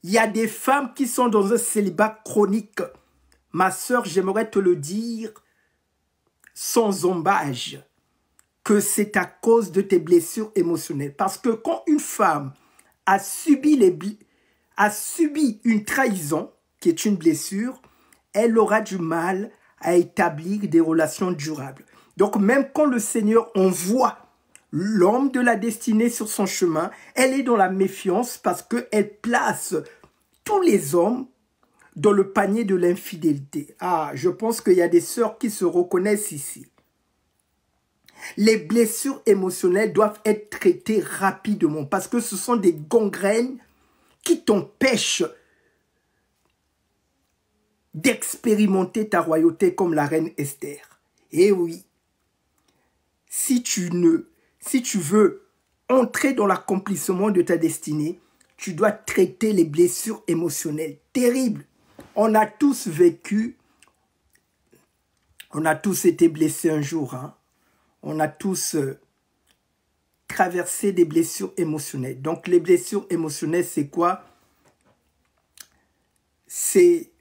Il y a des femmes qui sont dans un célibat chronique. Ma sœur, j'aimerais te le dire sans embâche, que c'est à cause de tes blessures émotionnelles. Parce que quand une femme a subi une trahison, qui est une blessure, elle aura du mal à établir des relations durables. Donc même quand le Seigneur envoie l'homme de la destinée sur son chemin, elle est dans la méfiance parce qu'elle place tous les hommes dans le panier de l'infidélité. Ah, je pense qu'il y a des sœurs qui se reconnaissent ici. Les blessures émotionnelles doivent être traitées rapidement parce que ce sont des gangrènes qui t'empêchent d'expérimenter ta royauté comme la reine Esther. Et oui, si tu veux entrer dans l'accomplissement de ta destinée, tu dois traiter les blessures émotionnelles terribles. On a tous vécu, on a tous été blessés un jour, hein. On a tous traversé des blessures émotionnelles. Donc les blessures émotionnelles, c'est quoi? C'est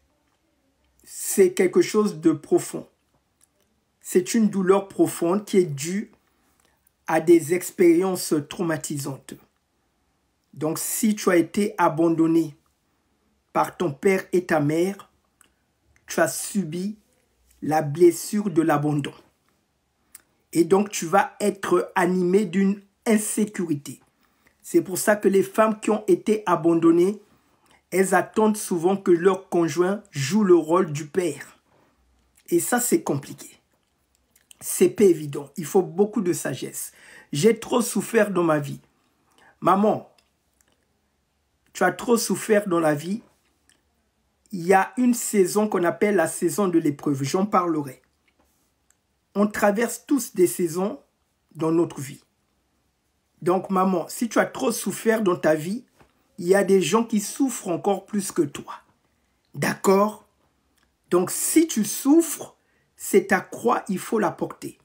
quelque chose de profond. C'est une douleur profonde qui est due à des expériences traumatisantes. Donc si tu as été abandonné par ton père et ta mère, tu as subi la blessure de l'abandon. Et donc, tu vas être animé d'une insécurité. C'est pour ça que les femmes qui ont été abandonnées, elles attendent souvent que leur conjoint joue le rôle du père. Et ça, c'est compliqué. C'est pas évident. Il faut beaucoup de sagesse. J'ai trop souffert dans ma vie. Maman, tu as trop souffert dans la vie. Il y a une saison qu'on appelle la saison de l'épreuve. J'en parlerai. On traverse tous des saisons dans notre vie. Donc, maman, si tu as trop souffert dans ta vie, il y a des gens qui souffrent encore plus que toi. D'accord? Donc, si tu souffres, c'est ta croix, il faut la porter.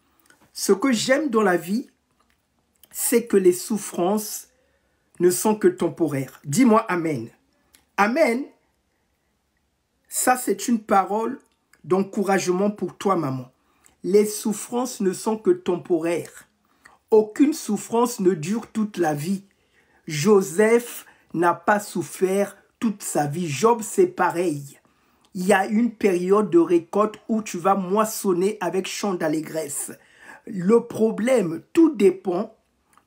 Ce que j'aime dans la vie, c'est que les souffrances ne sont que temporaires. Dis-moi Amen. Amen. Ça, c'est une parole d'encouragement pour toi, maman. Les souffrances ne sont que temporaires. Aucune souffrance ne dure toute la vie. Joseph n'a pas souffert toute sa vie. Job, c'est pareil. Il y a une période de récolte où tu vas moissonner avec chant d'allégresse. Le problème, tout dépend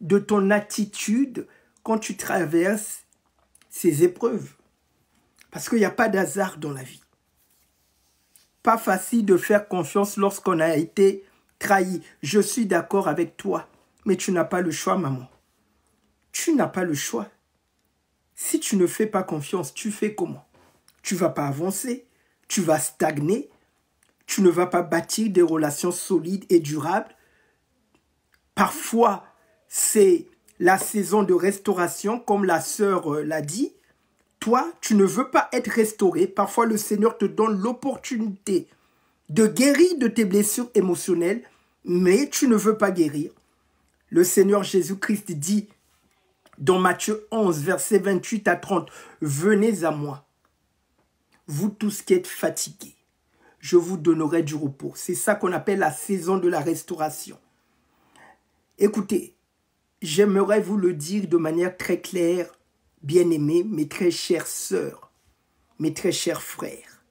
de ton attitude quand tu traverses ces épreuves. Parce qu'il n'y a pas d'hasard dans la vie. Pas facile de faire confiance lorsqu'on a été trahi. Je suis d'accord avec toi, mais tu n'as pas le choix, maman. Tu n'as pas le choix. Si tu ne fais pas confiance, tu fais comment? Tu ne vas pas avancer, tu vas stagner, tu ne vas pas bâtir des relations solides et durables. Parfois, c'est la saison de restauration, comme la sœur l'a dit. Toi, tu ne veux pas être restauré. Parfois, le Seigneur te donne l'opportunité de guérir de tes blessures émotionnelles, mais tu ne veux pas guérir. Le Seigneur Jésus-Christ dit dans Matthieu 11, versets 28 à 30, « Venez à moi, vous tous qui êtes fatigués, je vous donnerai du repos. » C'est ça qu'on appelle la saison de la restauration. Écoutez, j'aimerais vous le dire de manière très claire, bien-aimés, mes très chères sœurs, mes très chers frères,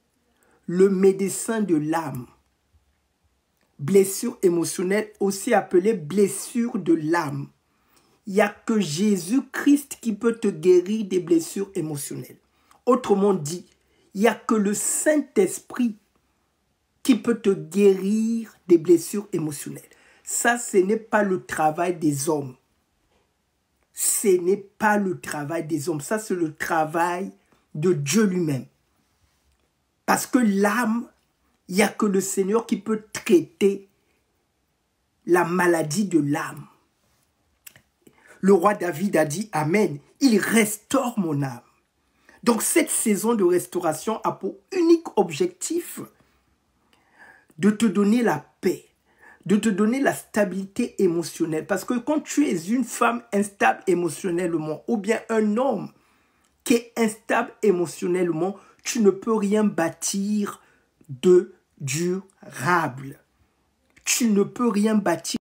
le médecin de l'âme, blessure émotionnelle, aussi appelée blessure de l'âme. Il n'y a que Jésus-Christ qui peut te guérir des blessures émotionnelles. Autrement dit, il n'y a que le Saint-Esprit qui peut te guérir des blessures émotionnelles. Ça, ce n'est pas le travail des hommes. Ce n'est pas le travail des hommes. Ça, c'est le travail de Dieu lui-même. Parce que l'âme, il n'y a que le Seigneur qui peut traiter la maladie de l'âme. Le roi David a dit Amen. Il restaure mon âme. Donc cette saison de restauration a pour unique objectif de te donner la paix, de te donner la stabilité émotionnelle. Parce que quand tu es une femme instable émotionnellement, ou bien un homme qui est instable émotionnellement, tu ne peux rien bâtir de durable. Tu ne peux rien bâtir